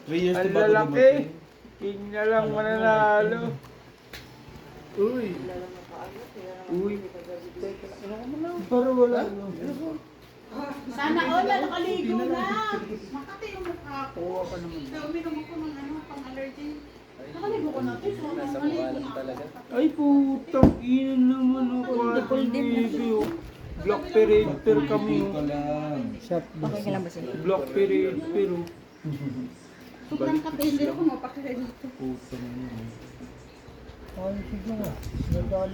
3 years to Ang bago lalaki. demote. King na lang mananalo. Uy. Uy. Pero wala. Sana all nakaligo na. Makati yung mukha ko. Kuha ka naman. Kaya uminom ako ng pang-allergy. Nakaligo ko natin. So, nakaligo na ako. Ay putang ina naman ako. Block operator kami. Dito lang. Okay ka lang ba siya? Block operator. Sobrang kape, hindi ako mapakira dito. Puto na yun.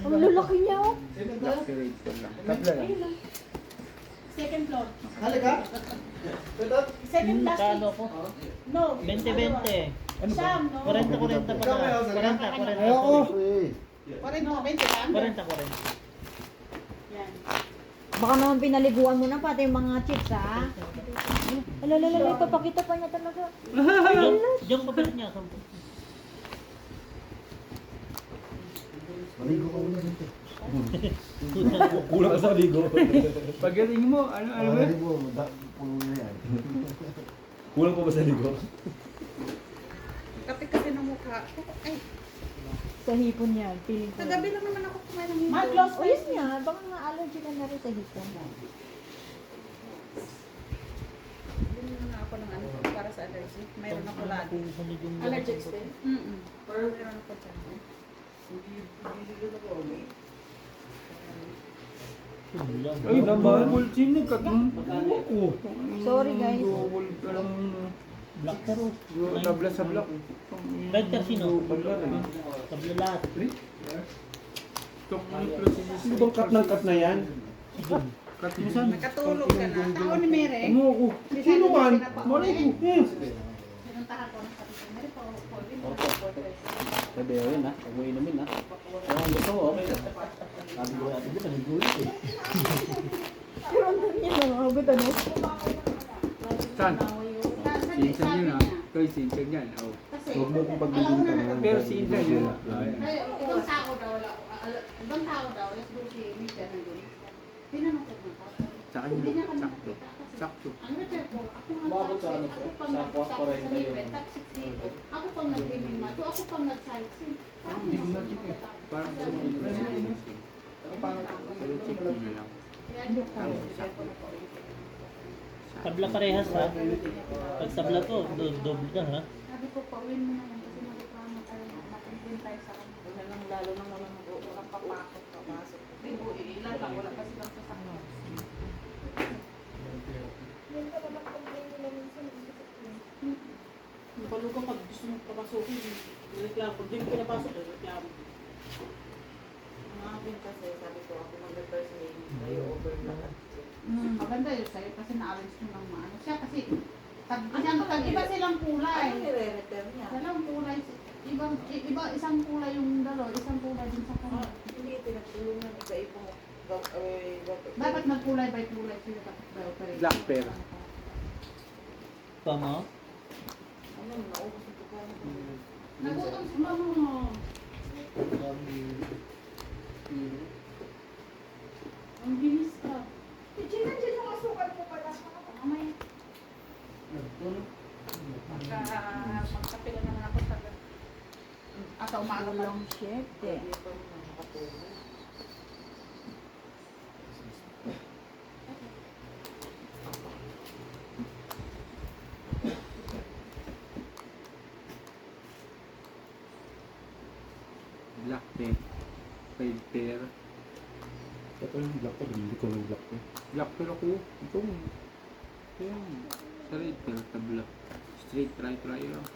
Ang lalaki niya oh. Block operator lang. Tabla lang. Second floor. Halaga? Second last Kano week. ko? No. 20-20. Siyam, no? 40-40 pala. 40-40. Ayoko. 40 lang. 40-40. Yan. Baka naman pinaliguan mo na pati yung mga chips ha. Alalala, ipapakita pa niya talaga. Diyan papalit niya. Maligo ka muna dito. Kulang ka sa ligo. Pagaling mo, ano ba? Maligo, puno na yan. Kulang pa ba sa ligo? Kape kasi ng mukha. Ay, Sa hipon niya, feeling ko. kagabi lang naman ako kumain ng hipon. Close O yun nga, baka nga allergy ka na rin sa hipon. Bumili na ako ng ano para sa allergy. Mayroon ako lagi. Allergics din? Mayroon ako dyan. Ay, nababol sino ka dun? Sorry guys. Nababol ka lang. Black pero. Tabla sa block. Red Casino. Tabla rin. Tabla lahat. Sino bang cut ng cut na yan? Kat mo saan? Nakatulog ka na. Tao ni Mere. Ano ako? Sino man? Malay ko. Pinuntahan ko ng sabi ko, Mere pa ako. Sabi yun ha, huwag mo inumin ha. Kung ang gusto mo, okay. Sabi ko natin dyan, nagigulit eh. Pero ang dami niya nangagot ano? Saan? Sa Sinsan yun ha. niya. Kay Sinsan yan. Oh. Kasi, Huwag mo kong pagbibintan na. Pero Sinsan yun. ay, ibang tao daw, ibang tao daw, let's go si Mr. nandun. Tinanong ko na tapos. Sa Hindi niya kanya. kami Sakto. nakita kasi Sakto. ang repair ko, ako nga Umabot sa ano po? Sa Aqua 40 yun. Ako pang nag-remima, so ako pang nag-sightseeing. Hindi ko nakikita. Parang pero check mo na lang. Tabla parehas ha. Pag tabla to, double ka ha. Sabi ko, pauwin mo naman kasi magreklamo tayo na matintin tayo sa kanya. Wala nang lalo nang walang papasok, papasok. Pero ilan lang, wala kasi lang sasakyan. Balugan pag gusto mong papasukin, reklamo. Pag di mo pinapasok, reklamo. Ang akin kasi, sabi ko, ako mag-repair sa kayo overload. Maganda yun sa'yo kasi na-arrange mo ng maano. Siya kasi, iba silang kulay. Ano nire-repair niya? Silang kulay, isang kulay yung dalawa, isang kulay din sa kanya. Hindi tinatulungan, iba-ibang Dapat magkulay by kulay sila dapat daw. Black pear. Tama? Ano, naubos ito ka. Nagutom si mama mo. Ang bilis ka. Nandiyan yung asukal mo pala. Mamaya. Magkapila naman ako sa asa umaga pa lang. Shit eh. Black pen. Red pear. Ito yung black ko, hindi ko yung black ko. Black pear ako. Ito. Ayan. Sa red pear, tabla. Straight try lang.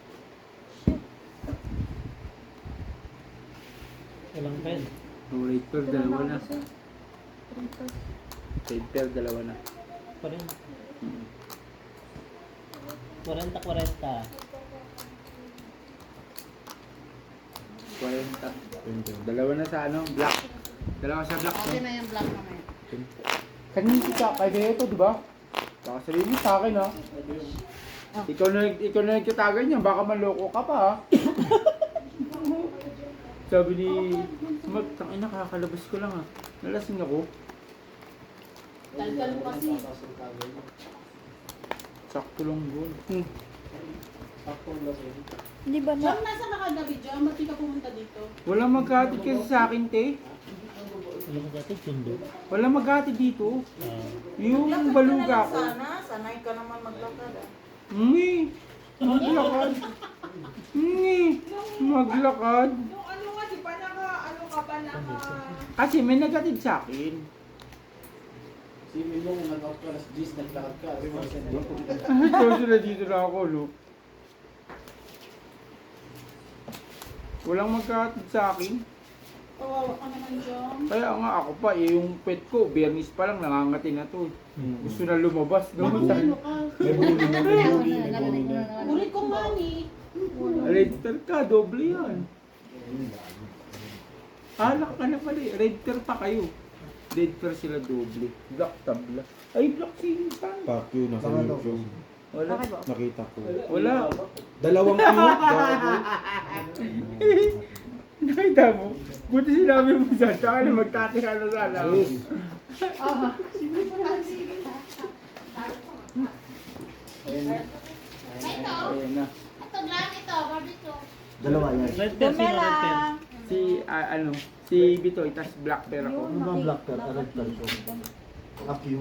Walang pen. So, red pear, dalawa na. Red pear, dalawa na. Pa rin. 40-40. 40. Dalawa na sa ano, black. Dalawa sa black. Okay No? na yung black mamaya. Kanina kita, kaya ito, di ba? Baka sabihin mo sa akin, ha? Ikaw na nagkatagan niya, baka manloko ka pa, ha? Sabi ni Mag, tangin nakakalabas ko lang, ha? Nalasing ako. Daldal mo kasi. Sakto lang, gol. Akong lasing. Hindi ba na? Jom, nasa ka kada video? Ba't di ka pumunta dito? Wala magkatid kasi sa akin, te. Alam mo dati, sundo. Wala magkatid dito. Ah, Yung baluga ko. Sana, sanay ka naman maglakad ah. Maglakad. Maglakad. Yung ano nga, di ba ano ka pa Kasi may nagatid sa akin. Si Minong nag-out ka, alas 10, naglakad ka. Sabi mo, send mo. So sila dito na ako, no? Walang magkatid sa akin. Kawawa ka naman, Jom. Kaya nga ako pa, yung pet ko, Biyernes pa lang nangangati na to. Gusto na lumabas. No? Ano ka? May bully na, may bully, may bully na. Ulit ko nga ni. Redter ka, doble yan. Alak ka na pala, redter pa kayo. Redter sila doble. Black tabla. Ay, black sinsan. Fuck you, nasa YouTube. Wala. Nakita ko. Wala. Dalawang cute, gago. Nakita mo? Buti sinabi mo sa tsaka na magtatira na sana. Ayos. Ayan na. Ito, lang ito, barbecue. Dalawa yan. red pen, sino red pen? Dumela. Si, si Bitoy, tas black bear ako. Ano ba ang black cat? Red cat ko. Fuck you.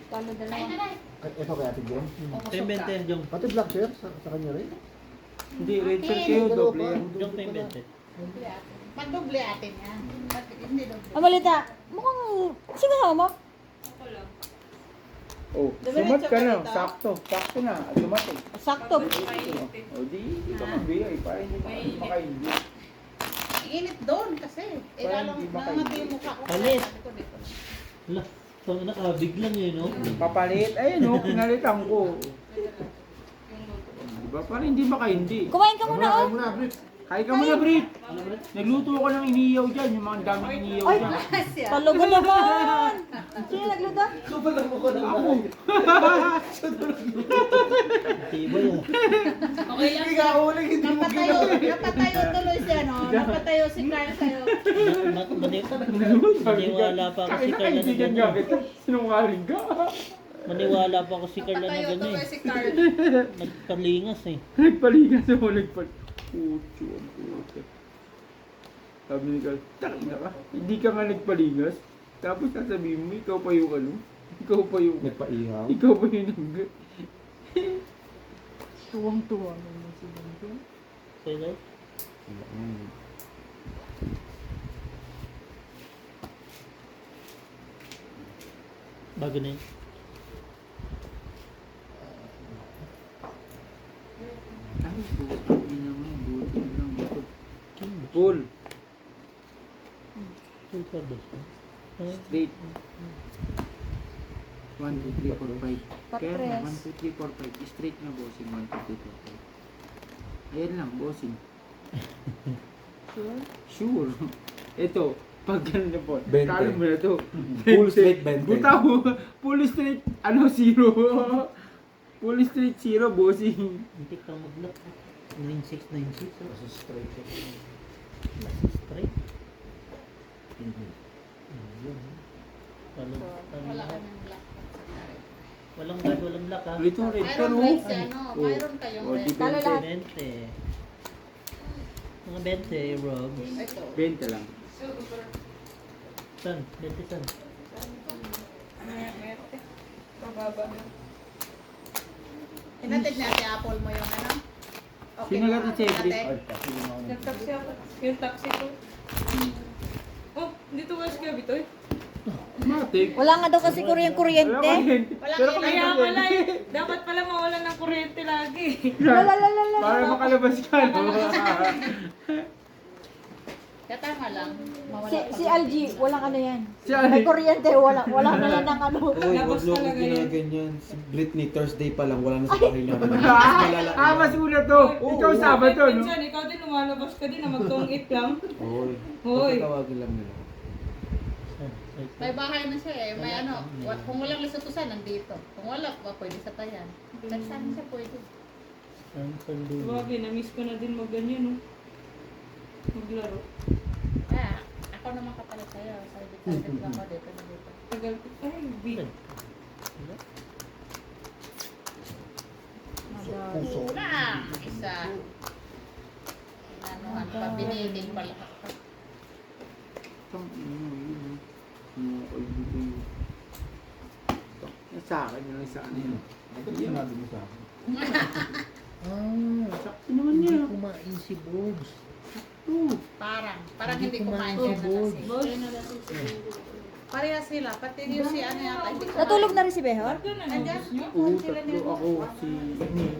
Palo dalawa. Ito kay Ate Jen. Pembente, Jong. Pati black shirt sa kanya rin. Hindi, redter kayo, doble yan. Jong pembente. Pag-doble atin yan. Hindi doble. Amalita, mukhang sinasama mo? Oh, sumat ka na. Sakto. Sakto na. Dumating. Sakto. O, di ka magbigay. Para hindi ka makaindi. Init doon kasi. Eh, Parang lalong di makain. nangangati yung mukha ko. Palit. Sabi ko dito. Hala, so nakabig lang yun, no? Papalit. Ayun, no. Pinalitan ko. Diba? Para hindi makaindi. Kumain ka muna, oh. Muna, Brit. Kain ka muna, Brit. Nagluto ko ng iniyaw dyan. Yung mga daming iniyaw Ay, dyan. talaga naman. Sino nagluto? Ako. Tiba yun. Okay lang. Napatayo tuloy siya, no? Napatayo si Carl sa'yo. Maniwala pa ako si Carla na Kaibigan gano'n. gamit. Sinungaling ka. Maniwala pa ako si Carla na Napatayo gano'n tuloy eh. si Carl. Nagkalingas eh. Nagpaligas ako. Pucho ang puto. Sabi ni Carl, takina ka. Hindi ka nga nagpaligas. Tapos sasabihin mo, ikaw pa yung ano. Ikaw pa yung... Nagpaihaw. Ikaw pa yung nag... Tuwang-tuwa naman si Bangkong. Say that? Bago na yun. Ay, buti naman. Buti lang. Full. Full service. Straight. 1, 2, 3, 4, 5. Kaya na, 1, 2, 3, 4, 5. Straight na bossing. 1, 2, 3, 4, 5. Ayan lang, bossing. Sure? Sure. Ito, pag gano'n na po, 20. kalo mo na to. Full straight 20. Butaw, full straight, ano, 0. Full straight 0, bossing. Hindi ka mag-lock. 9696. Kasi straight ko. Straight. Ayun. Wala ka ng black. Walang guard, walang lock ha. Ulit yung red Mayroon pero. red siya, no? Mayroon kayong Oh, red. di Talo 20. lahat. 20. Mga 20, Rob. Ito. 20 lang. San? 20 san? Hinatid ni Ate Apple mo yung ano? Sino natin si Edric? Ate? Nag-taxi ako. Yung taxi ko. Oh, dito ba si Gabi to eh? Matik. Wala nga daw kasi kuryente. Walang Pero ilaw. Kaya pala eh. Dapat pala mawalan ng kuryente lagi. Lalalala. Para makalabas ka, no? Kaya tama lang. Mawala Si Algie, walang ano yan. Si Algie. May kuryente, wala na yan ng ano. Uy, Labas wag mo talaga yun. ginaganyan. Si Britney, Thursday pa lang, wala na sa bahay namin. Mas malala. Mas una to. Ikaw Sabado, no? Minsan, ikaw din lumalabas ka din na magtungit lang. Hoy. Hoy. Pagkatawagin lang nila. May bahay na siya eh. May ano. Kung walang lisutusan, nandito. Kung wala, pwede sa tayan. Kahit saan siya pwede. Ang sando. Sabagay, na-miss ko na din magganyan no. Maglaro. Ah, ako naman kapalit sa'yo. Sabit lang ako dito na dito. Tagal ko. Ay, big. Si Puso. Wala. Isa. Inanuhan pa. Biniling pa lahat. Tang ina mo yun. Mga kaibigan yun. Sa akin yun, sa akin yun. Bakit sinabi mo sa akin? Sakto naman niya. Kumain si Bogs. Parang hindi kumain siya na lasing. Pareha sila. Pati yung si ano yata. Hindi kumain. Natulog na rin si Behor? Nandiyan. Oo, tatlo ako. Si Emil.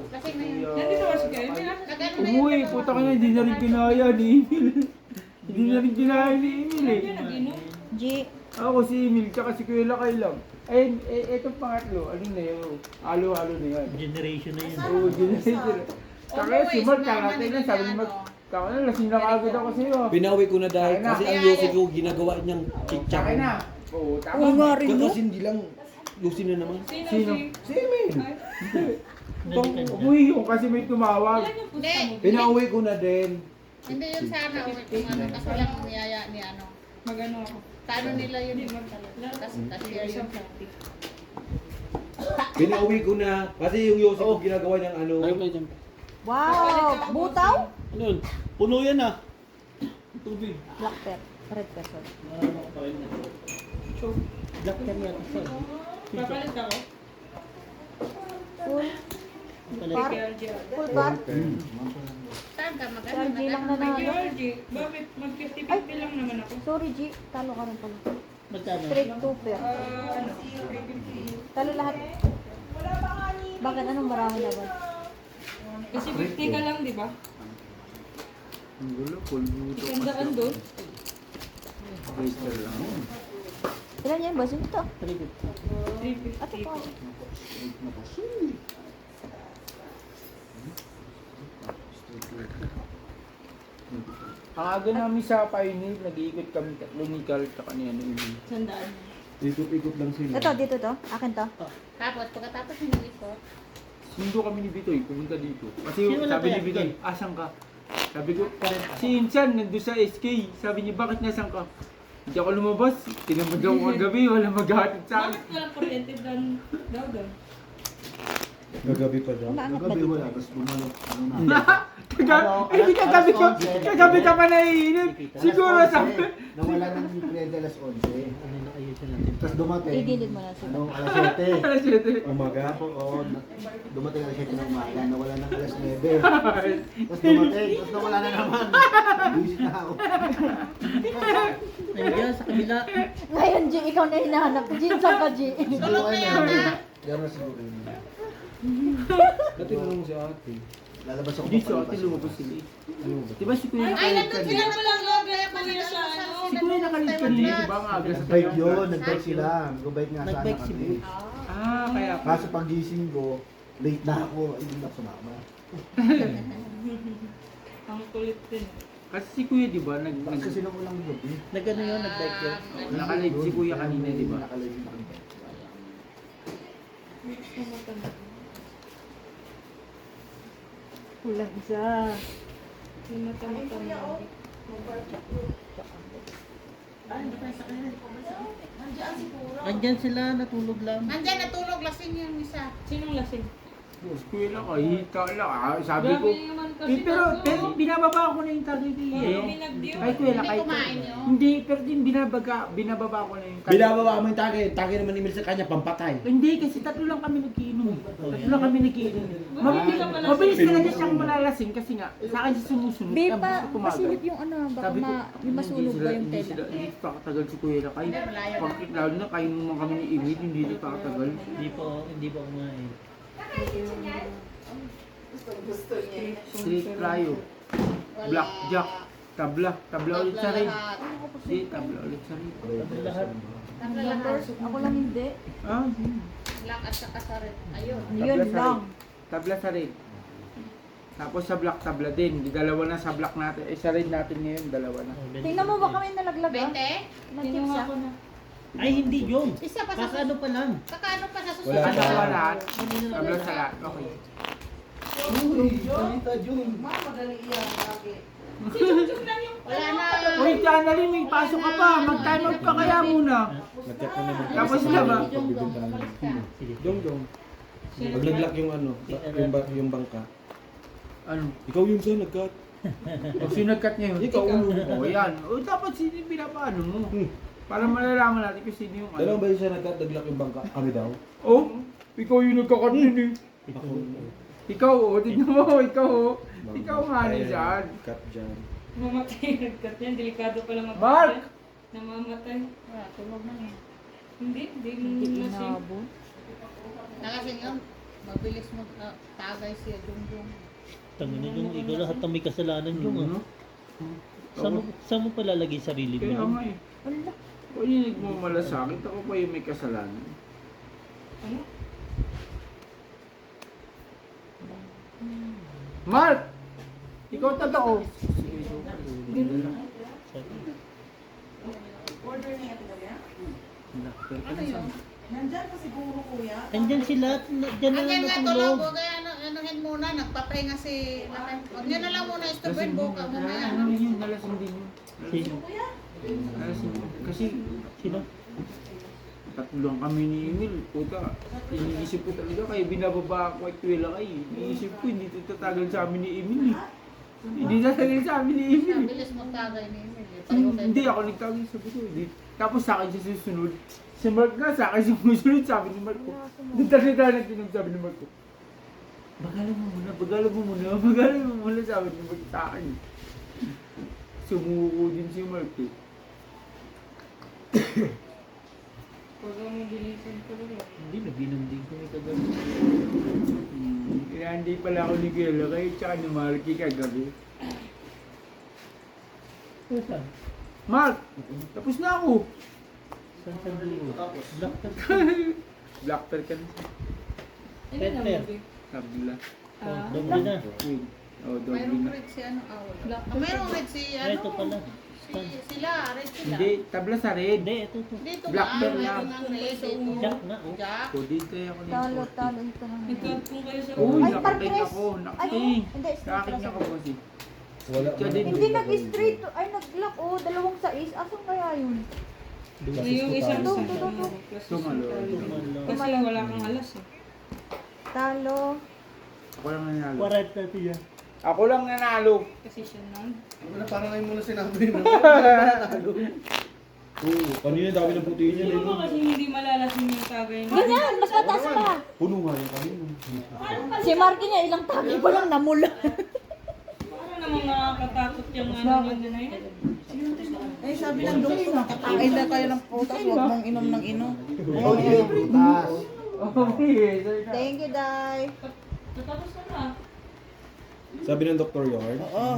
Lasing na yun. Nandito ba si Kevin? Nagano na Umuwi, yun. puta ka na, hindi na rin kinaya ni Emil. Hindi na rin kinaya ni Emil eh. Nag-inom? G. Ako si Emil, tsaka si Kuya Lakay lang. Etong pangatlo, alin na yun? Halo-halo na yan. Generation na yun. Oo, generation. Kaya si Mark, kakatin na, sabi ni Mark, kaka na, lasing na kagad ako sa'yo. Pinauwi ko na dahil Kaya na. kasi ang yosi ko ginagawa niyang chichak. Kaya na. Oo, Oo tama. nga rin, no? Kasi hindi lang Lucy na naman. Sino? Si Emil. Umuwi yun kasi may tumawag. Ilan yung pusta mo? Hindi. Pinauwi ko na din. Hindi yun sana. Kung ano. Kasi lang niyaya ni ano. Magano ako. Paano nila yun? Kasi yun. Pinauwi ko na kasi yung yosi ko ginagawa niyang ano. Ayaw kayo dyan. Wow! Butaw? Ano yun? Puno yan ah. Tubig. Black pepper. Red pepper. Marami ako kain na. Black pen yata siya. Papalit ako. Full. Palit. Par? Full par? Saan ka magano? Sir G lang nanalo. Georgie, bakit mag-50-50 lang naman ako? Sorry G, talo ka rin pala. Magkano? Straight to pair. Ano? Talo lahat. Bakit? Anong marami na ba? Kasi 50 ka lang, di ba? Ang gulo, pulbuto. Isandaan doon. Waster lang. Ilan yan? Basin ito. 350. At ito. Ang aga namin sa Pioneer, nag-iikot kami tatlo ni Carl at ni ano Emil. Sandaan. Ikot-ikot lang sila. Ito, dito to. Akin to. Tapos pagkatapos hindi ito. Sundo kami ni Bitoy, pumunta dito. Kasi Sino wala sabi ni kaya? Bitoy, asan ka? Sabi ko, si Insan, nandun sa SK. Sabi niya, bakit nasan ka? Hindi ako lumabas. Tinamad ako kagabi, wala maghatid sa akin. Bakit walang kuryente doon? Daw doon. Gagabi pa daw. Umaangat ba dito? tapos bumalik. Kagabi ka pa naiinip. Siguro sabi. Nawala ng pled alas 11. Ano na ayusin natin? Tapos dumating. Igilid mo na siya. Ano, alas 7. Alas 7. Umaga. Oo, dumating alas 7 ng umaga. Nawala ng alas 9. Tapos dumating. Tapos nawala na naman. Visit na ako. Nandiyan sa kabila. Ngayon G, ikaw na hinahanap. G, saan ka G? Siguro ay na. Gano'n siguro yun. Dati mo si ate. Lalabas ako Hindi si ate papalabas. lumabas sila eh. Diba si Kuya Ay, nakalit nandun kanina? sila palang loob. Kaya pala Kuya sa ano? Si Kuya nakalit kanina, diba ang aga sa Nag-bike yun. Nag-bike sila. Nag-bike nga sana Nag-bike si kami. Boy. Ah, kaya pa. Kaso pagising ko, late na ako. Ay, hindi na ako sumama. Ang kulit din. Kasi si Kuya diba, Kasi sila mo lang gabi. Nag-ano yun? Nag-bike yun? nakalit si Kuya kanina diba? Nakalive na kami. Kulang isa. Yung mata-mata mo. Andyan sila, natulog lang. Nandiyan natulog lasing yung isa. Sinong lasing? Si Kuya lang, hita lang. Sabi ko, Grabe naman kasi pero binababa ko na yung target eh. Binagdiyo. Kay Kuya lang, Hindi kahit kumain yun. hindi, pero din binababa ko na yung target. Binababa mo yung take. Take naman ni Emil sa kanya, pampatay. Hindi, kasi tatlo lang kami nagkiinom. Tatlo lang kami nagkiinom. Hindi ka pala Mabilis talaga siyang malalasing kasi nga, sa akin siya sumusunod. Be, Ang pa, gusto kumagal. pasilip yung ano, baka Sabi ko, may masunog ba yung hindi tela? sila, hindi pa katagal si Kuya Lakay. Pagkit lalo na, kain naman kami ni Emil, hindi rin pa katagal. Hindi pa kumain. Street Cryo, Blackjack, tabla ulit sa rin. Hindi, tabla ulit sa rin. Lahat. Ako lang hindi. Ah, yun. Black at saka sa red. Ayun. Yun lang. Tabla sa red. Tapos sa black tabla din. Di dalawa na sa black natin. Eh sa red natin ngayon, dalawa na. Tingnan mo baka may nalaglag ah. 20? Na chips Kinuha ah. ko na. Ay, hindi yun. Isa pa sa Kakano pa lang. Kakano pa sa susunod? Wala na. Dalawa lahat. Tabla sa lahat. Okay. Balita Jun. Wala na. Uy, Janali, may pasok ka pa. Mag-time out ka kaya muna. Nag-check na naman. Tapos na ba? Sige. Dong dong. Pag nag-lock yung ano, yung bangka. Ano? Ikaw yung sir, nag-cut. O sinagkat niya yun. Ikaw, O yan. O dapat sino yung pinapaano mo. Para malalaman natin kung sino yung Dalawang ano. ba yung sir nag-cut, nag-lock yung bangka? Kami daw. Oh, ikaw yung nagkakat din eh. Ako. Ikaw oh, tignan mo, ikaw oh. Ikaw nga ni Ayan, dyan. Cut dyan. Mamatay, nagkat yan. Delikado pala mag Mark! Namamatay. Ah, tulog na niya. Hindi Hindi lasing. inabot. Nakasin yun, mabilis mag-tagay siya, Jungjung. Tangin na yung ikaw lahat ang may kasalanan yung Ano? Saan mo palalagay sarili mo? Kaya Yung? nga eh. Wala. Kung yung nagmamalasakit, ako pa yung may kasalanan. Ano? Mark! Ikaw totoo. Ano yun? Andyan sila, dyan na lang Ganyan nga natulog. tulog, huwag kaya anuhin muna, nagpapahinga si huwag niyo na lang muna istubin buka mamaya. Ano yun? Nalasing din yun. Sino? Nalasing din. Kasi Sino? tatlo lang kami ni Emil. Puta, iniisip ko talaga kaya binababa ako at tuwila kayo. Iniisip ko hindi tatagal sa amin ni Emil eh. Hindi tatagal sa amin ni Emil eh. Mabilis magtagay ni Emil. Pareho kayo. Hindi ako nagtawag sa ko. Tapos sa akin siya susunod. Si Mark nga sa akin sumusunod, sabi ni Mark ko. Nagtalita na tinong sabi ni Mark ko. Bagalan mo muna, bagalan mo muna, bagalan mo muna, sabi ni Mark sa akin. Sumuko din si Mark eh. Huwag mo bilisan ko rin. Hindi, naginanding ko may kagabi. Hindi pala ako ni Gela kayo, tsaka ni Marky kagabi. Saan? Mark! Tapos na ako! Saan sa dulo? Black Blackper ka na siya. Ano Pet, na pet. movie? Nabla. Ah, Doble na. Wait. Oh, doble Mayroong na. red si ano, Black. mayroong red si Ay, ito ano, pala. sila, red sila. Hindi, tabla sa red. Hindi, ito. Dito Black ba, bear lang. mayroong ang red dito. Jack na, oh. Jack. O, dito ako ni Talo, talo. Ito lang. nagkat kung kayo sa Uy, Ay, nakaking Parkres. ako. Ay, Nakaking. hindi. Nakaking ako kasi. Wala. Siya din. Hindi nag-straight. Ay, nag-lock. Oh, dalawang sais. Asan kaya yun? Ano yung isang Ito, isa? ito, ito. Tumalo. Kasi wala kang alas eh. Talo. Ako lang nanalo. 40 tiya. Ako lang nanalo. Kasi siya nun. Wala, parang ngayon muna sinabi na. Oo, kanina dami ng putiin niya. Sino ba kasi hindi malalasing yung tagay na? Ganyan, mas mataas pa. Puno nga yung kanina. Si Marky niya, ilang tagi pa lang namula. Para namang nakakatakot yung ano yun na yun. Eh, sabi ng doktor, kakain na kayo ng putas, huwag mong inom ng inom. Okay, butas. Okay, Thank you, Day. Natapos na na. Sabi ng Dr. Yard. Oo.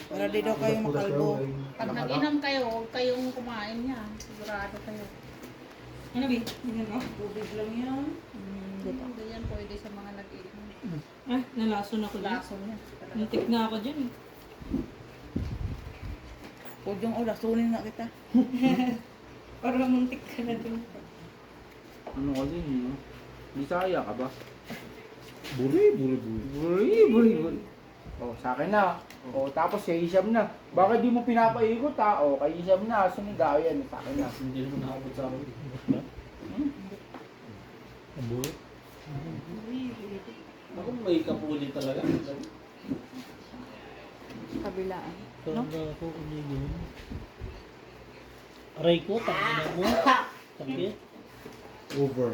Para di daw kayo makalbo. Pag nag-inom kayo, huwag kayong kumain niya. Sigurado kayo. Ano ba? Tingnan mo. Tubig lang yan. Dito. Hindi yan pwede sa mga nag-inom. Ah, nalason ako dyan. Laso niya. Muntik na ako dyan eh. Huwag yung lasunin na kita. Parang muntik ka na dun. Ano kasi niyo? Bisaya ka ba? Buri. Buri. Oh, sa akin na. Oh, tapos kay Isam na. Bakit di mo pinapaikot ha? Oh, kay Isam na. Sunod ako yan. Sa akin na. Hindi naman nakabot sa akin. Abo. Ako may kapuli talaga. Kabilaan. Parang ako ano yun. Aray ko, tangina mo. Sakit. Over.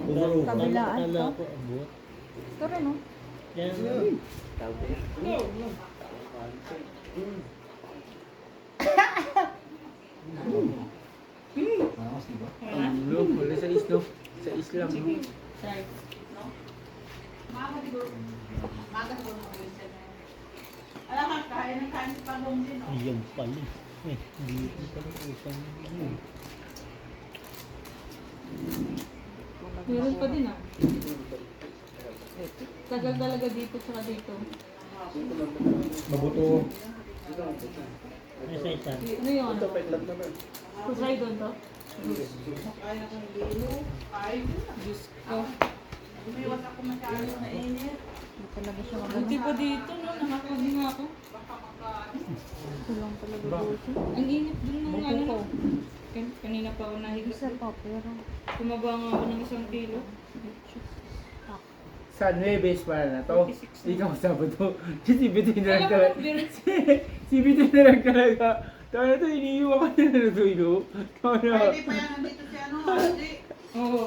Over. Kabilaan Kala to. ko, abot. Ito rin, oh. Yan. Ano? Wala sa islo. Sa islam. No? Sorry. Maga siguro. Maga siguro mag-inom. Alam ka, kain ng kain sa pagong din. Ayun pala. Eh, dito pala usang yun. Meron pa din ah. Tagal talaga dito tsaka dito. Mabuto. Ano sa isa? Ano yun? Try doon to? Kaya kong lilo. Ay, Diyos ko. umiwas ako masyado na init. Hindi talaga siya Buti maganda. pa dito no, nakakabing ako. Kulang talaga dito. Ang init dun nung ano. Kanina pa ako nahiga. Isa pa, pero... Tumaba nga ako ng 1 kilo. Sa Nueves para na to. 46 Ikaw Sabado. Si Bitoy na lang Alam mo, talaga. Beer. Si Bitoy na lang talaga. Tawa na to, iniiwan ka na na to, ino. Tawa na. Friday pa yan nandito si ano, hindi. Oo.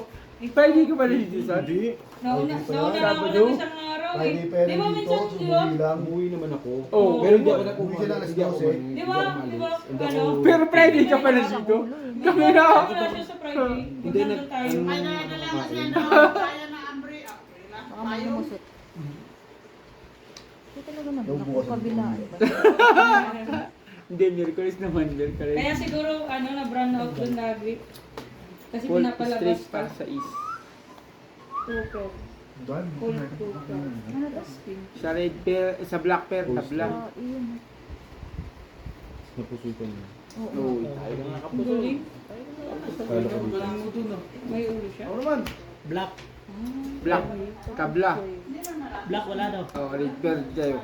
Friday ka pala dito, son? Hindi. Nauna na ako Sabado? ng isang araw eh. Friday pa yan Di ba dito, minsan, so di ba? bumili lang. Umuwi naman ako. Oo. Pero hindi ako Umuwi sila alas hindi ako 12. umalis. Di Hindi ba? ako Di umalis. ba? Hindi Ano? ako- Pero Friday ka pala dito. Kami na. Wala siya sa Friday. Hindi, Magkano tayo? Ay, nadala kasi ano, kaya na Ambre. Baka malumusot. Hindi talaga naman ako bukas ang kabila. Hindi, Miyerkules naman, Miyerkules. Kaya siguro, ano, na-brown out doon lagi. Kasi Full pinapalabas straight pa. para sa east. Super. Done. Full super. Ano to? Sa red pear, sa black pear, tabla. Ah, iyon. Napusukan niya. Oo, tayo na Ang galing. Kala ko dito. May ulo siya. Ako naman. Black. Black, tabla. Black wala daw. Oh, red pear tayo.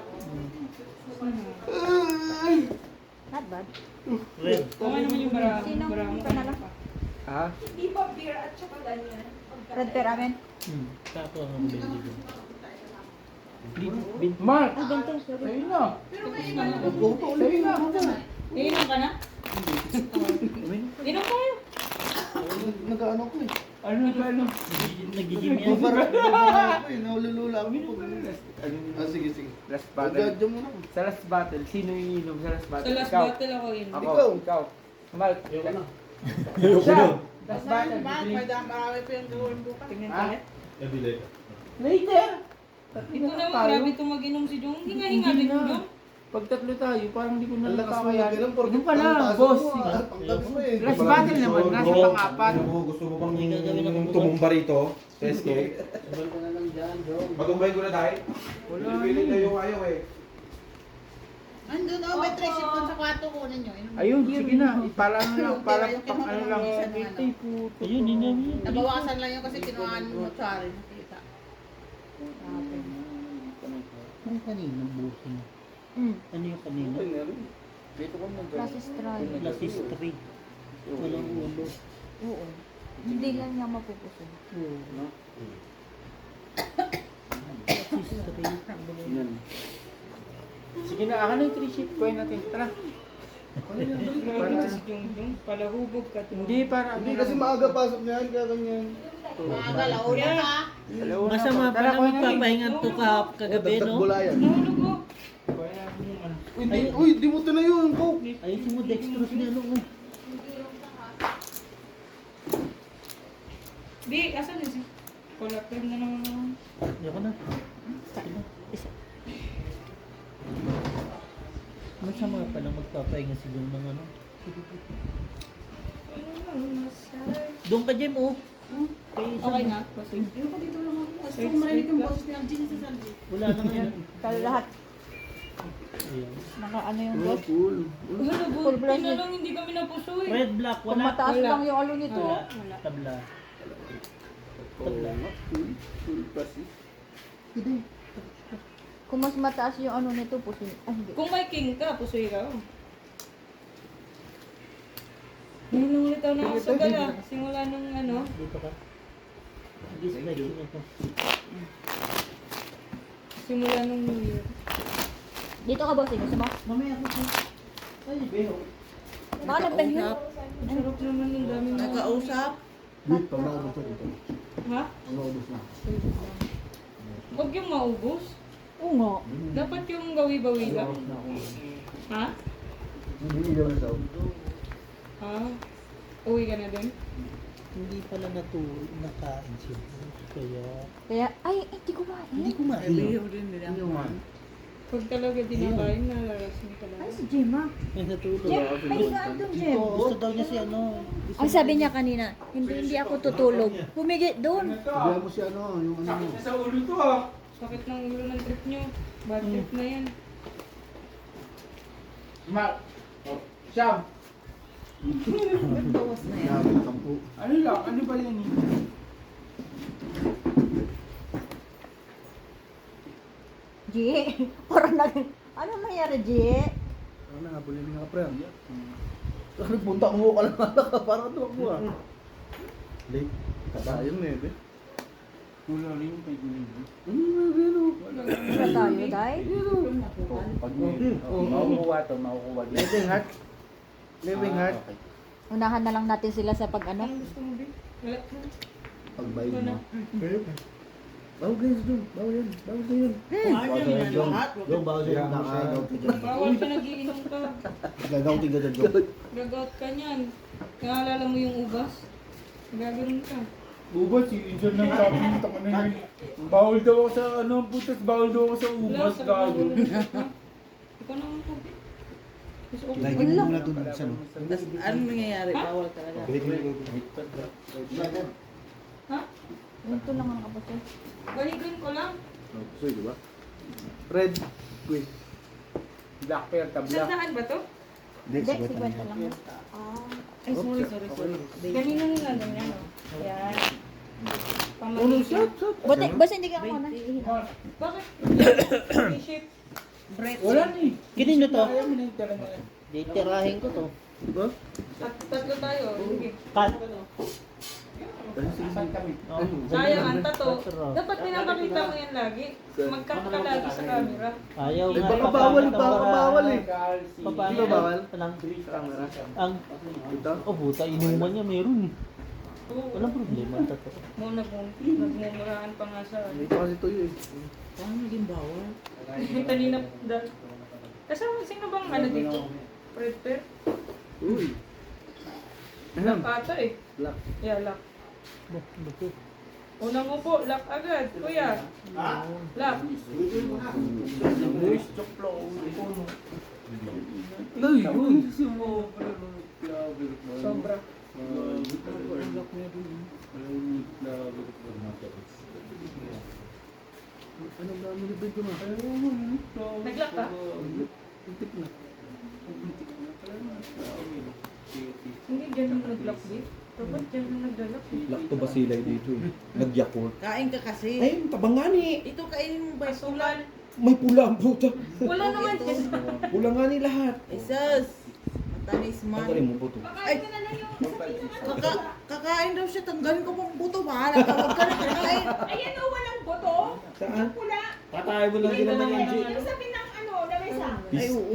Not bad. Red. Kung ano naman yung barang. Sino? Barang Panala? Ha? Red pear amin. Tapo ang bendigo. Bin. Mark! Ay, ganito. Sorry. Sa'yo na! Sa'yo na! Inom ka na? Inom tayo. Nag-ano ko eh. Ano ba, ano? Nagigim yan. Parang ako eh. Nahululula ako. Sige, sige. Last battle. Magdadyo mo na. Sa last battle, sino yung inom sa last Sa battle? last Ikaw. battle ako inom. Ako, ikaw. Mark. Ayoko na. Siya! Last Saan battle. ba? bibili. Pwede marami pa yung gawin bukas. Tingnan Ha? tayo. Later! Ito naman, grabe ito mag-inom si Jong. Hinga-hinga din na. Jong. Pag tatlo tayo, parang hindi ko Ang lakas nalata mo kaya. ganun. Porke Yung pala, pasok boss. mo, ah. Pangtabi mo eh. Last battle naman, nasa pang-apat. Gusto mo bang Hindi gagawin ako bukas. tumumba rito? Sa SK? Sabal ko na lang dyan, Jong. Matumbay ko na tayo? Wala. Pili na yung ayaw eh. Andun, oh, may tricycle doon sa kwarto kunin nyo. Ayun, sige na. Para ano lang, para Yung pang ano lang. kinuha ng Ay, puto. Ayun, hindi namin. Nabawasan lang yun kasi kinuhaan mo tsari. Nakita. Ano kanina bukin? Ano yung kanina? Dito ko na Process try. Lasis 3. Walang ulo. Oo. Hindi lang niya mapupuso. Lasis 3. Yan. Sige na, akin na yung 3 sheet coin natin. Tara. Grabe ito si Jong Jong. Palahubog ka to. Hindi, para Hindi kasi maaga pasok niyan, kaya ganyan. Mga launa ka. Masama pa na magpapahingan to kagabi, Dagdag no? bulayan. Nahulog ko. Uy, di mo ito na yun, Coke. Ayusin mo dextrose niya, no? Bi, asan yun si? Collector na naman. Ayoko na. Isa. Masama pa na magpapahinga si Jung ng ano. Doon ka, Jem, oh. Okay na. Gusto ko marinig yung boses ni Algin sa Sanji. Wala na ngayon. Kaya lahat, Ayan. naka ano yung boss. Wala, Full buti blast na ni- lang hindi kami napusoy. Red, black, Kung wala. mataas Wala. lang yung alo nito. Wala. Tabla. Tabla. Full pasi. Kung mas mataas yung ano nito, pusin. Ah, hindi. Kung may king ka, pusoy ka. Nilulitaw na ako sa gala. Simula nung ano. Dito ka. Hindi sa leg niya to. Simula nung New Year. Dito ka, bossing. Gusto mo? Mamaya ko po. Ay, Beho. Baka nagtayo. Ang sarap naman ng dami mo. Nagkausap. Wait, pag naubos na dito. Ha? Pag naubos na. Huwag yung maubos. Oo nga. Dapat yung gawi-bawi lang. Ha? Hindi ilaw na daw. Ha? Uwi ka na din? Hindi pala nakain siya. Kaya, Kaya, ay, hindi ko ba? hindi ko mainom. Pag talaga dinakain, nalalasing ka Ay, lang. si Gemma. Ay, natulog. Jem, may higaan doon, Jem. Gusto daw niya si ano. Ang sabi niya kanina, hindi ako tutulog. Humigit doon. Sabihan mo si ano, yung ano mo. Sakit na sa ulo to ah. Sakit ng ulo ng trip nyo. Bad trip na yan. Mark. Oh, Sam. Grabe na kampo. Ano lang? Ano ba yan eh? G, parang ano nangyari, G? Ano na nga, bulili nga pre. Nagpunta mo ka lang ka, parang tuwag mo ah. Late. Katayon na eh. Wala rin yung 5,000. Wala tayo, Day. Pag makukuha to, makukuha din. Living heart. Living heart. Okay. Unahan na lang natin sila sa pag ano. Anong gusto mo, Bi? Wala. Pagbayad Wala. mo. Bawal guys doon. Bawal yan. Bawal na yun. Bawal na yan. Yung bawal sa'yo. Nakagaw ka dyan. Bawal ka nagiinom ka. Gagaw ka dyan. Diyok. Gagout ka niyan. Naalala mo yung ubas? Gagawin ka. Ubas, yung insan ng sabi ng taka na yun. Bawal daw ako sa ano, putas, bawal daw ako sa ubas, gago. Ikaw naman po. Gusto ko. Lagi mo muna doon sa ano. Anong nangyayari? Bawal talaga. Ha? Ito lang ang kapatid. Balikan ko lang. Gusto di ba? Red. Quick. Black pair, tabla. Sandahan ba to? Hindi, 50 lang. Ay, sorry. Ganino nila ganyan, no? Yan. Buti, basta hindi ka ako na. Bakit? Shape. Wala na eh. Kanino to? Ayaw mo na yung tira nila. Ditirahin ko to. Diba? At tatlo tayo. Sige. Cut. Saan kami? Oh, Sayang ang tato. Sarap. Dapat pinapakita mo yan lagi. Mag-cut ka lagi sa camera. Ayaw Eh, nga. baka bawal, papakita baka para- bawal eh. Papaano? Di ba bawal? Lang. Camera. Ang, Ito? oh puta, inuman niya meron eh. Oo. Walang problema. Tato. Mo nagmumurahan pa nga sa ano. Ito kasi tuyo eh. Paano naging bawal? Kanina. Kasama, sino bang ano dito? Fred Per? Uy. Lock ata eh. Lock. Yeah, lock. Bakit? Unang upo, lock agad. Kuya. Lock. Uy, uy. Sobra. Anong dami ni Ben ko na? Nag-lock ka? Tintik na. Hindi dyan yung nag-lock eh. Dapat dyan yung nag-lock eh. Lakto ba sila dito eh? Nag-yakult. Kain ka kasi. Ay, tabangani. Ito kainin mo ba? Pasulan. May pula ang puta. Wala naman dyan. Pula nga ni lahat. Isus! Matanis man. Tanggalin mo buto. Ay, kakain daw siya. Tanggalin ko pang buto. Bahala ka. Huwag ka na kakain. Ayan o, walang boto. Saan? Pula. Patay mo lang din naman yung G. Ibig sabihin ng ano, lamesa. Ay, oo.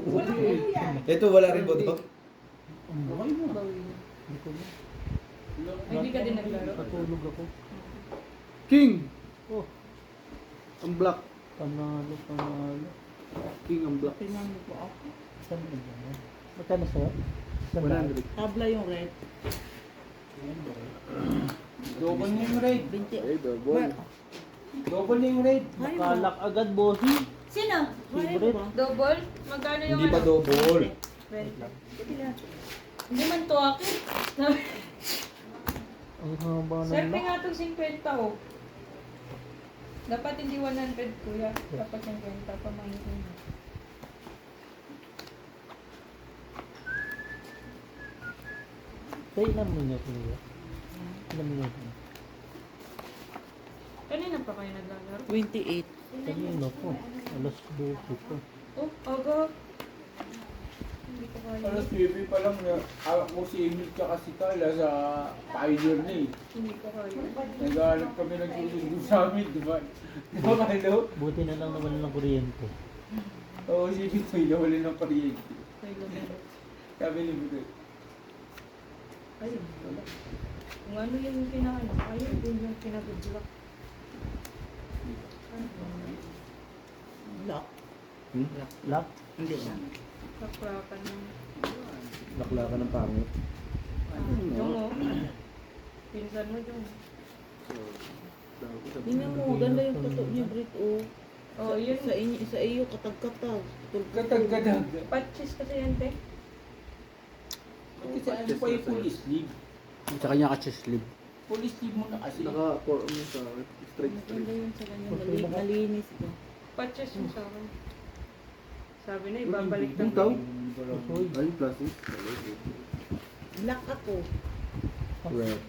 Walang boto yan. Ito wala rin buto. Ay, hindi ka din naglaro. Patulog ako. King! Oh, Ang black. panalo. King ang black. Saan ba yan? Magkano sa'yo? 100. Tabla yung red. Double na yung raid. 20. Ay, double. Double na yung raid. Nakalak agad, bossy. Sino? Favorite. Double? Magkano yung Hindi ba ano? double? 20. Hindi man to akin. Ang haba ng Siyempre lock. nga itong 50 oh. Dapat hindi 100 kuya. Dapat 50 pa mahihin. Tay, ilan mo niya kuya? Ilan mo niya kuya? Kanina pa kayo naglalaro? 28. Kanina po. Alas 12 po. Oh, aga. Hindi ko kaya. Alas 9 pa lang, hawak mo si Emil tsaka si Carla sa Pioneer na eh. Hindi ko kaya. Naghahanap kami nagsusundo sa amin, di ba? Di ba, Carlo? Buti na lang naman ng kuryente. Oo, si Bitoy nawala ng kuryente. Kaya lumero. Sabi ni Bitoy. Ayun, wala. Kung ano yung pinakain, ayun, yun yung pinag-block. Lock. Lock? Hindi na. Kaprakan ng... Laklakan ng pangit. Yung oh. Pinsan mo yung... Tingnan mo, ganda yung tuto niya, Brit. Oh. Oh, yun. Sa iyo, katag-katag. Katag-katag. Patches kasi yan, te. Kasi ano pa yung full sleeve? Tsaka niya ka-chest sleeve. Full sleeve mo na kasi. Naka-pour mo sa straight. Ganda yun sa kanya. Malinis ko. Patches yung sa akin. Sabi na, ibabalik ng... Ikaw? Uy. Ay, plastic. Black ako. Red.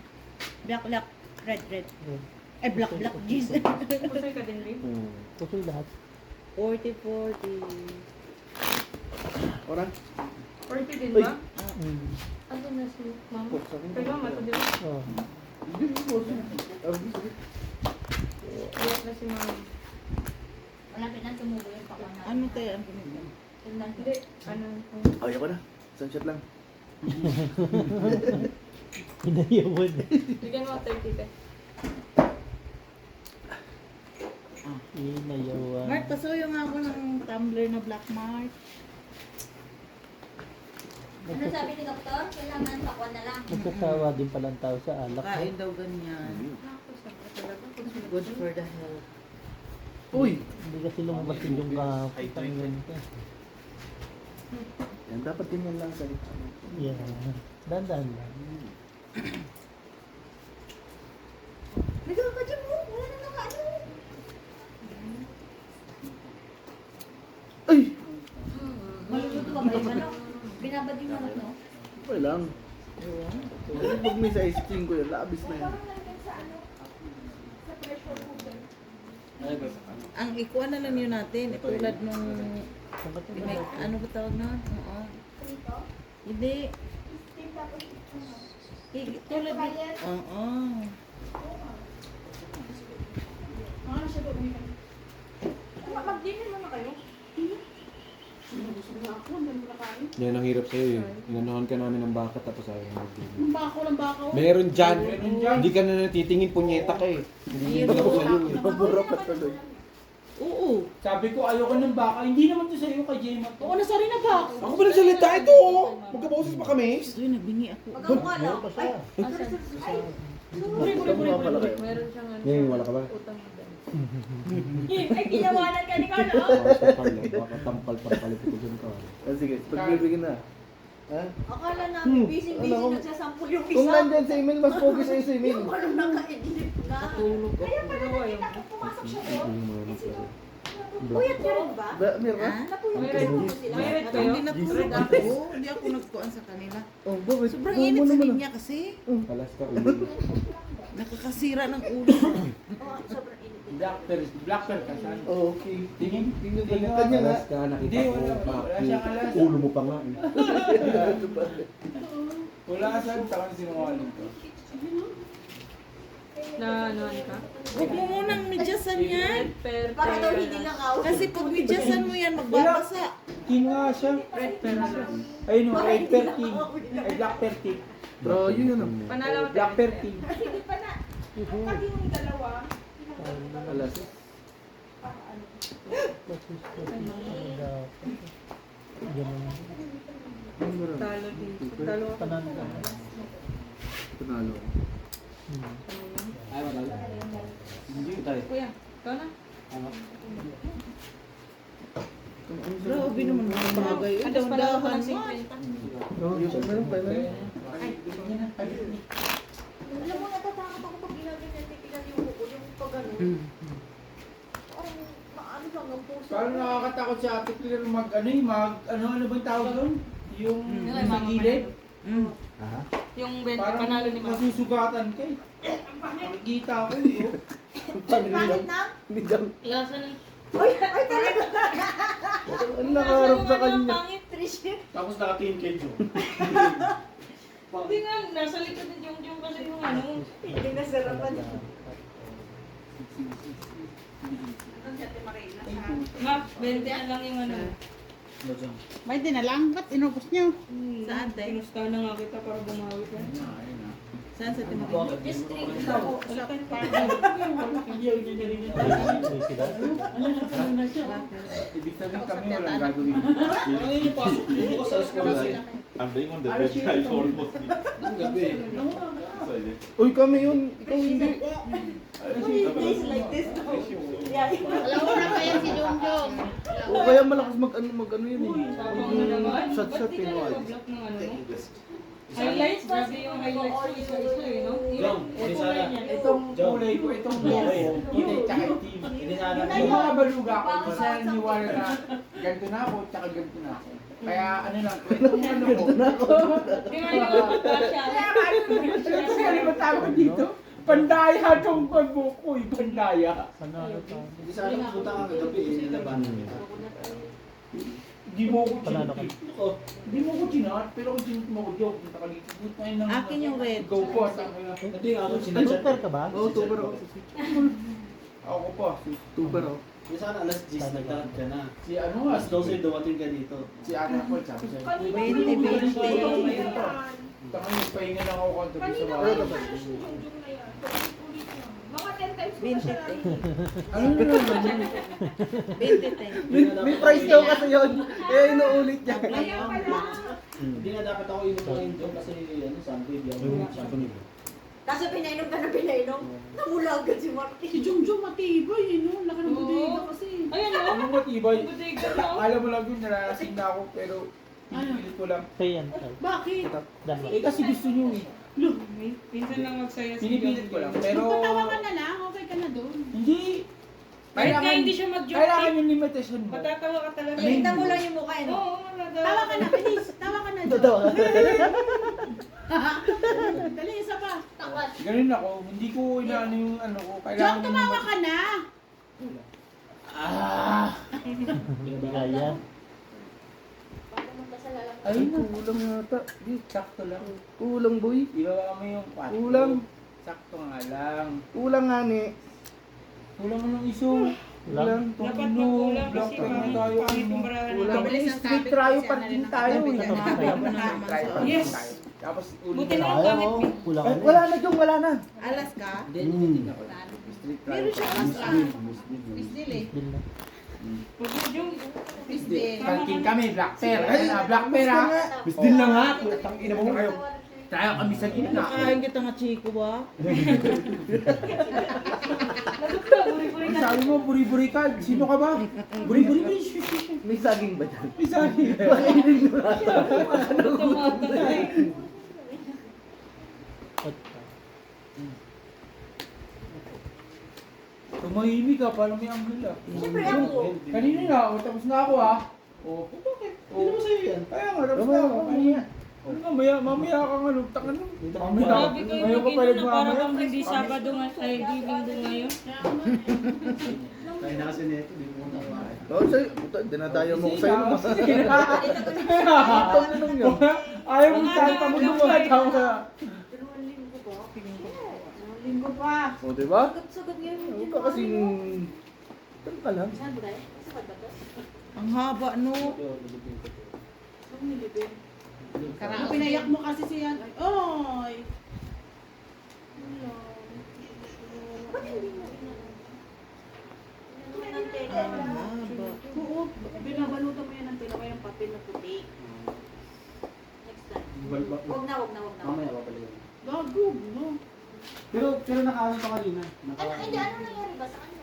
Black, black. Red, red. Ay, black, black. Jeez. Kusay ka din, Lee. Kasi lahat. 40. Oran? 40 din ba? Mm. Ano na si mama? Kay mama, ito din. Oh. Iyak na si mama. Malapit na tumubo yung pakwan natin. Ano tayo ang pinito? Tingnan ko. Hindi, ano, Ayaw ko na. Sunshot lang. Pinayawan. bigyan mo 30 te. Pinayawan. Mark, pasuyo nga ako ng tumbler na black mark. Ano sabi ni doktor? Kailangan pakwan na lang. Nagsasawa din palang tao sa alak. Kain daw ganyan. Good for the health. Uy! Hindi kasi lumabas yung kahapon. Yan, dapat ganyan lang sa Yeah. Dandan lang. Nagkakadyan mo. Wala na nakaano. Ay! Maluluto ka ba yung ano? Binabad yung ano, no? Okay lang. Pag may sa ice cream ko yun, labis na yan. Ang ikuha na lang yun natin. Tulad nung... ano ba tawag na? Oo. Hindi. Tulad nung... Oo. Mag-dinner mo na kayo. Yan ang hirap sa'yo eh. Inanahan ka namin ng baka tapos ayaw mo mag-dinner. Yung bako lang bako. Meron dyan. Hindi ka na natitingin, punyeta ka eh. Hindi ko sa'yo eh. Paburapat ka doon. Oo. Sabi ko ayoko ng baka. Hindi naman to sa'yo kay Jema. Oo, nasa rin na bako. Ako ba nagsalita ito oh? Magkaboses pa kami. Uy, nagbingi ako. Magkakuha lang. Meron siyang ano. Ngayon, wala ka ba? Utang mo dyan. Ay, ginawanan ka ni Carlo. Basta Carla, baka tampal pa palit ko dyan ka. Ah, sige, pagbibigyan na. Ha? Akala namin busy-busy Ano? nagsasampul yung Kung isa. nandyan sa email, mas pogi sa'yo sa email. Yung ano naka-edit na. Tulog ako. Kaya pala nakita ko pumasok siya doon. Black. Puyat ka rin ba? Ba, meron ka? Napuyat mo sila. May red Hindi kayo? natulog ako. Hindi ako nagkuhan sa kanila. Oh, bakit? Sobrang Buo init mo sa naman, linya kasi. Kalas ka ulo. Nakakasira ng ulo. Oo, sobrang init. Blackper ka saan? Oh, okay. Tingin. Tingnan ba Tingin. kanya nga? Kalas ka, nakita Hindi, ko. wala siyang alas. Ulo mo pa nga eh. Wala ka saan, saka sinungaling ko. Na ano ka? Huwag mo munang midyasan yan. Para daw hindi lang ako. Kasi pag midyasan mo yan, magbabasa. King nga siya. Ayun o, Red Per King. Ay, Black Per King. Bro, yun yun. Panalo Black Per King. Hindi pa na. Pag yung dalawa, Alas. Talo dito. Talo ako. Panalo. Ay, wala. Hindi tayo. Kuya, ikaw na. Grabe naman mga bagay. Adas pa lang ako Dahan-dahan ng mo. 50. Meron pa, meron. alam mo, natatakot ako pag ginaganyan, titigan yung buko, yung pag ano. Parang maano lang ang puso. Parang nakakatakot si Ate Claire ano bang tawag doon? Yung Nila, sa mama gilid. Aha. Yung Ben, Parang panalo ni Mama. masusugatan ka eh. Nakikita ko eh. Bakit na? Hindi daw. Lasa ng... Ay, talaga. Ang nakaharap sa kanya. Pangit, Trish. Tapos nakatingin kay Joe. Hindi nga, nasa likod ni Jung kasi yung ano. Hindi na sarapan. Ma, 20 na lang yung ano. May din na lang. Ba't inubos niyo? Saan tayo? Pinusta na nga kita para bumawi ka. Saan sa Timothy? Just drink ako. Ibig sabihin kami walang gagawin. I'm being on the bed guys almost. Uy, kami yun. Ikaw hindi. Days like this. Yeah. Alam mo na kaya si Jongjong. O kaya malakas mag-ano yun eh. Shot-shot eh. Block ng ano. Highlights, grabe yung highlights ko isa-isa eh, no? Itong kulay ko, itong logo, inay tsaka itim. Yung mga baluga ko, isa niwala na ganito na ako, tsaka ganito na ako. Kaya ano lang, itong ano ko. Tingnan ko, siya. Kasi ano ba tawag dito? Pandaya itong pagbuko eh, pandaya. Hindi sana punta ka kagabi eh, nilabanan niya. Hindi mo ako Panalo ka. Hindi mo ako chinat, pero kung chinat mo ako, joke, nakalikot tayo ng... Akin yung red. Ikaw po, sabi nga. Ito yung ako sinadya. Super ka ba? Oo, tuber ako. Ako pa, Tuber ako. Yung sana alas 10 nagtarat ka na. si ano nga, Alas 12 dumating ka dito. si Ana po, sabi siya. Kanina 20. Tama yung pahinga lang ako kanto sa Kanina mga... pa yung jungjung na yan. Ulit lang. Mga 10 times ko 20. siya. Ano na naman yun? 20. May price daw kasi yun. Eh, inuulit niya. Kaya pala. Hindi na dapat ako inutuin doon kasi ano, Sunday, biyang Kaso pinainom ka na pinainom. Namula agad si Martin. Si Jungjung matibay eh, no? Laki ng bodega kasi. Ayan o. Ano matibay? Bodega na o. Alam mo lang yun, naralasing na ako, pero pinipilit ko lang. Kaya yan. Bakit? Dalawa. Eh kasi gusto nyo eh. Minsan lang magsaya si Pinipilit ko lang, pero... Magpatawa ka na lang, okay ka na doon. Hindi. Kahit nga hindi siya mag-joke. Kailangan yung limitation mo. Matatawa ka talaga. Kita mo lang yung mukha, no? Oo, Tawa ka na, bilis. Tawa ka na, Jo. Totoo. Dali, isa pa. Takwat. Ganun ako, hindi ko inaano yung ano ko. Jong, tumawa ka na. Ah! Hindi kaya. Paano mo ka sa lalang? Ay, kulang yata. Di, sakto lang. Kulang, boy. Ibaba mo yung 4. Kulang. Sakto nga lang. Kulang nga ni. Kulang mo ng iso. Lang. Dapat magkulang Black kasi pen na pangit tayo. pangit yung barahan Kulang. natin. Mabilis ang Street topic tayo kasi pa ano din rin tayo nakagabi eh. dyan, nakagabi na naman Tayo sa- pa din Yes. tayo. Tapos ulit Buti na na. ang gamit mo. Kulang Ay, ka wala na, Jong. Wala na. Alas ka? Hindi ako. Street tayo. Meron siya alas ka. Pisdil eh. Bill na. Huwag mo yung Pisdil. Kalking kami, black pair. Ayun na, black pair ha. Bisdil na nga. Putang ina mo kayo. Tayo kami sa gitna. Nakain kita nga chiko ba? Ang sabi mo, buri-buri ka. Sino ka ba? Buri-buri ka. May saging ba dyan? Isang. Tumahimik ka, parang may anghel ah. Siyempre ako. Kanina na, tapos na ako ah. Oh, bakit? Hindi mo sa'yo yan. Kaya nga, tapos na ako. Kanina. Ano nga, mamaya ka nga, lugtak ano? Mamaya Grabe kayo ngayon ka pa mag-ino na para nagmamaya. bang hindi Sabado nga ay di Linggo ngayon. Kaya na kasi neto, di mo na kumain. Oo, sa'yo. Puta, dinadayo mo ko sa'yo. Ito na nung yun. Ayaw mo saan pa mo lumagay ka. Dalawang linggo ba? Dalawang linggo pa. O, diba? Sagot ngayon. Huwag ka kasing... Ano ka lang? Saan ba tayo? Saan ba to? Ang haba no. Saan nilibin? Karang pinayak mo kasi siya. Oy! Ba't hindi mo inano? Inano ng tela? Haba. Oo, binabalutan mo yan ng tela kayang papel na puti. Next time. Wag na, wag na, wag na. Mamaya babalik. Gago, no? Pero nakaano pa kanina. Ano, hindi, ano nangyari ba sa kanya?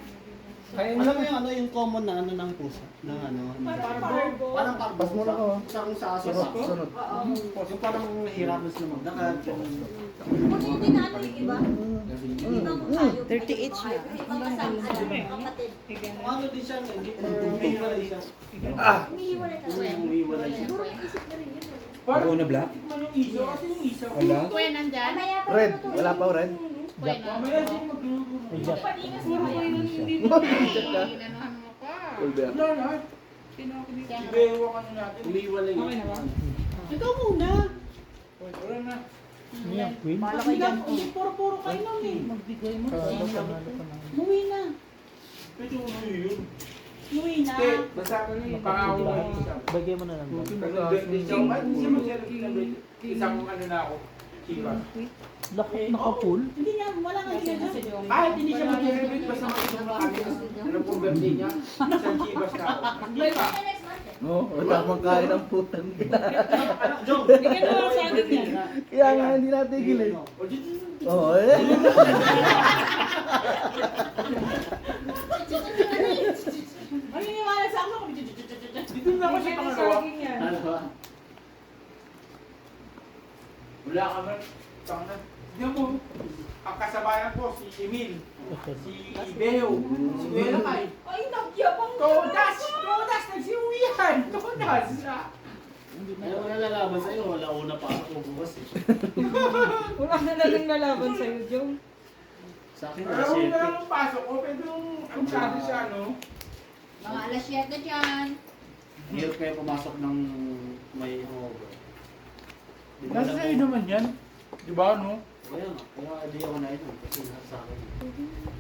Kaya Alam mo yung ano yung common na ano ng pusa? Ng ano? Parang Bas mo na ako. Isang sa aso. Sunod. Oo. Yung parang nahihirapan sila maglakad. Buti hindi na ano yung iba. Ibang tayo. 38 siya. Ibang kasama, kapatid. Ano din siya, hindi umiiwalay siya. Umiiwalay na. Umiiwalay siya. Siguro naisip na rin yun. Parang na black? tikman yung isaw kasi yung isaw. Wala? Kuya nandyan? Mamaya pa Red. ito. Wala pa, red? Kuya na. Mamaya siya magluluto. Ay, Jack. Puro kayo nang hindi Inanuhan mo pa. Wala na. Ibewa ka na natin. Umiiwalay. Okay na ba? Ikaw muna. Wala na. Ano yan, Queen? Hindi ka, hindi puro-puro kayo nun eh. Magbigay mo. Panalo ka na. Umuwi na. Ito ano yun? Umuwi na. Hindi, basta ka na yung pangako mo yung isaw. Bagay mo na lang. Isang ano na ako. Chiba. Lakot naka-full. Hindi niya, wala nga ginagawa sa Jong. Kahit hindi siya mag-celebrate basta makitong na kami. Alam kong birthday niya. Isang chibas na ako. Hindi pa. Oo, wala mang kain ng putang. Jong! Bigyan mo lang sa akin yan. Kaya nga hindi natigil eh. Oo, eh. Ano yung wala sa ako? Dito na ako sa Bigyan mo sa pangalawa. akin yan. Ano ba? Wala ka man. Tanga. Tignan mo. Ang kasabayan ko, si Emil. Si Ibeo. Si Kuya Lakay. Ay, nagyabang Todas! Todas! Nagsiuwihan! Todas! Ayaw ko nalalaban sa'yo, wala una pa ako bukas eh. Wala na lang lalaban sa'yo, Jong. Sa akin, Alam mo na lang ang pasok ko, pero ang sabi siya, ano? Mga alas 7 dyan. Hirap kayo pumasok ng may hangover. Di ba Nasa alam sa'yo mo- naman yan. Di ba, no? Kaya nga, kaya di ako nainom kasi lahat sa akin.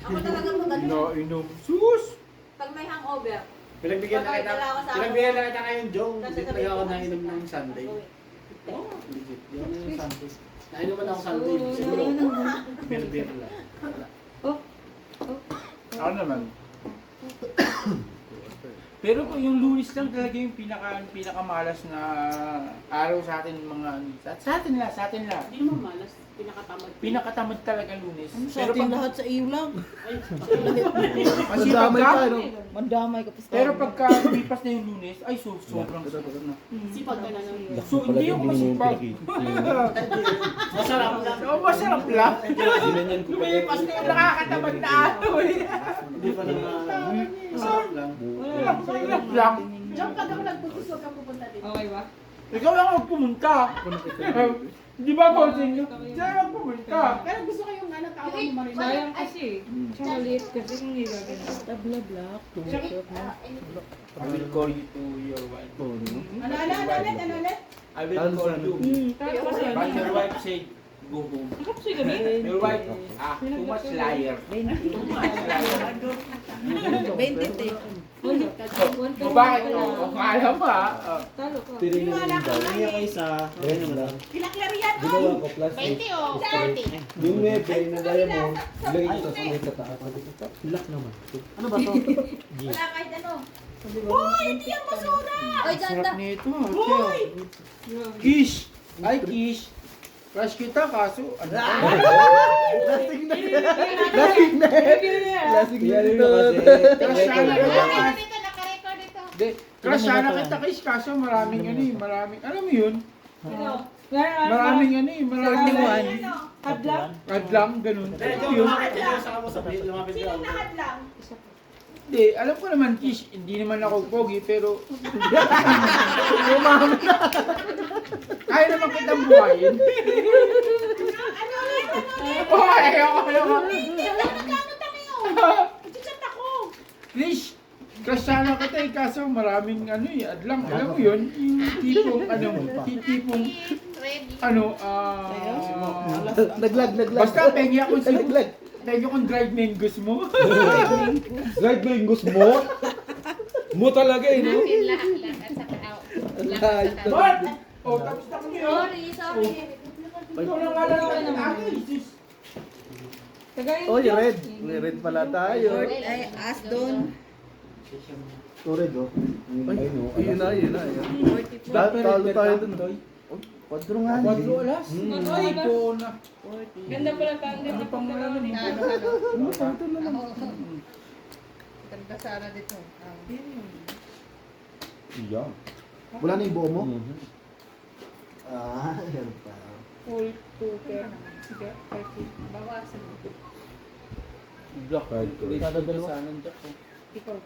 Ako talaga magaling. Nainom. Sus! Pag may hangover, Pinagbigyan na Bakit kita, wala ka sa pinagbigyan na kita ngayon, Jong. Kasi Hindi sabi talaga ako ko, nainom ng Sunday. gawin. Oo, legit. Yun yung Sunday. Nainuman ako Sunday. Siguro, beer lang. Ako naman. Pero kung yung Lunes lang talaga yung pinakamalas na araw sa atin mga sa atin lang. Hindi naman malas. Pinakatamad. Pinakatamad talaga Lunes. Sa ating lahat sa iyo lang. Kasi Mandamay pagka, ka, no? Mandamay ka pa sa pero pagka lipas na yung Lunes, ay sobrang sarap na. Sipag ka na lang. So hindi yung masipag. Masarap lang. Oo, masarap lang. Ginanyan ko pa Lumipas na yung nakakatamad na araw eh. Hindi pa naman. Masarap lang. Sarap lang. Diyan pag ako nagpuntis, huwag kang pupunta dito. Okay ba? Ikaw lang ang pumunta. Di ba, Bossing? Diyan ang pumunta. Pero gusto ko yung tawag mo marin. Sayang kasi. Tsaka maliit kasi kung nilagyan. Tabla black. I will call you to your wife. Ano ulit? I will call you. Talo kasi. But your wife said, go home. Ako kasi gabi. Your wife, too much liar. Too much liar. 20. Bakit? Akala mo Talo ka. Tinignan daw. Kaya kayo sa... Ayun lang. Pinaklariyan mo. Ginawa ko plus 20 o 40. Yung 9 na gaya mo, ilagay ko sa ulit sa taas. Lock naman. Ano ba to? Wala kahit ano. Uy, hindi yung basura. Ay, ganda. sarap nito. Kish! Ay, Kish! Crush kita kaso, ano? Lasing na. Lasing na. Lasing na dito. Crush sana kita. Dito, nakarecord ito. Hindi, crush sana kita Kish kaso maraming ano eh, maraming, alam mo yun? Sino? Maraming ano eh, maraming 41. Hadlang? Adlang, ganun. Hindi, Ano Jong, yun? lumapit ka sa mo sa lumapit ka. Nahadlang. Hindi, alam ko naman Kish, hindi naman ako pogi pero kaya naman kitang buhayin. Oh, ayoko. Kish, crush sana kita eh, kaso maraming ano eh, adlang, alam mo yun, yung tipong Naglag. basta pengi akong Naglag. pengi akong dried mangoes mo. Dried mangoes mo? Mo talaga eh, no? Bart! Oh, tapos na kami oh. Sorry. Ikaw lang nga lang ng akin, sis. Tagayin Oh, Diyos. red. May red pala tayo. Ay, as doon. Oh, red, oh. Ay, no. Yun na. Talo tayo dun. Kwadro nga. Kwadro alas. Ay, Ito na. Ganda pala pa. Ang ganda pang Ano? Hmm. Ganda sana dito. Yeah. Wala na yung buo mo? Mhm. Yan pa. full cooker. Sige, 30. Bawasan mo. Black. Kada dalawa. Sana jack ko. Ikaw.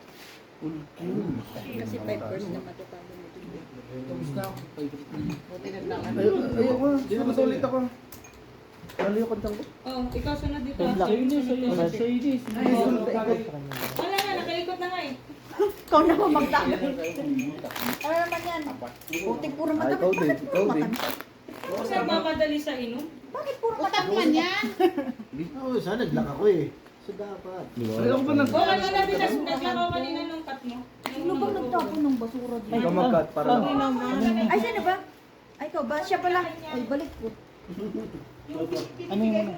Kasi 5% na matatalo mo dito. Tapos na ako. Favorite na. Buti naglakan. Ayoko. Di naman sa ulit ako. Ano yung kantang ko? Oh, ikaw sunod dito. Sa'yo na, sa'yo na. Wala na, nakalikot na nga eh. Ikaw na mo magdamay. Ano naman yan? Buti puro Ay, matapit. ikaw din. Ikaw din. Kasi mamadali sa inom. Bakit puro Utang matapit? man yan. Oo, sana naglag ako eh. So dapat. Ayaw pa nag- Oo, ano na din, naglakaw kanina nung cut mo. Sino bang nagtapon ng basura dito? Ikaw mag-cut para Hindi naman. Ay, sino ba? Ay, ikaw ba? Siya pala. Ay, balik ko. Ano yung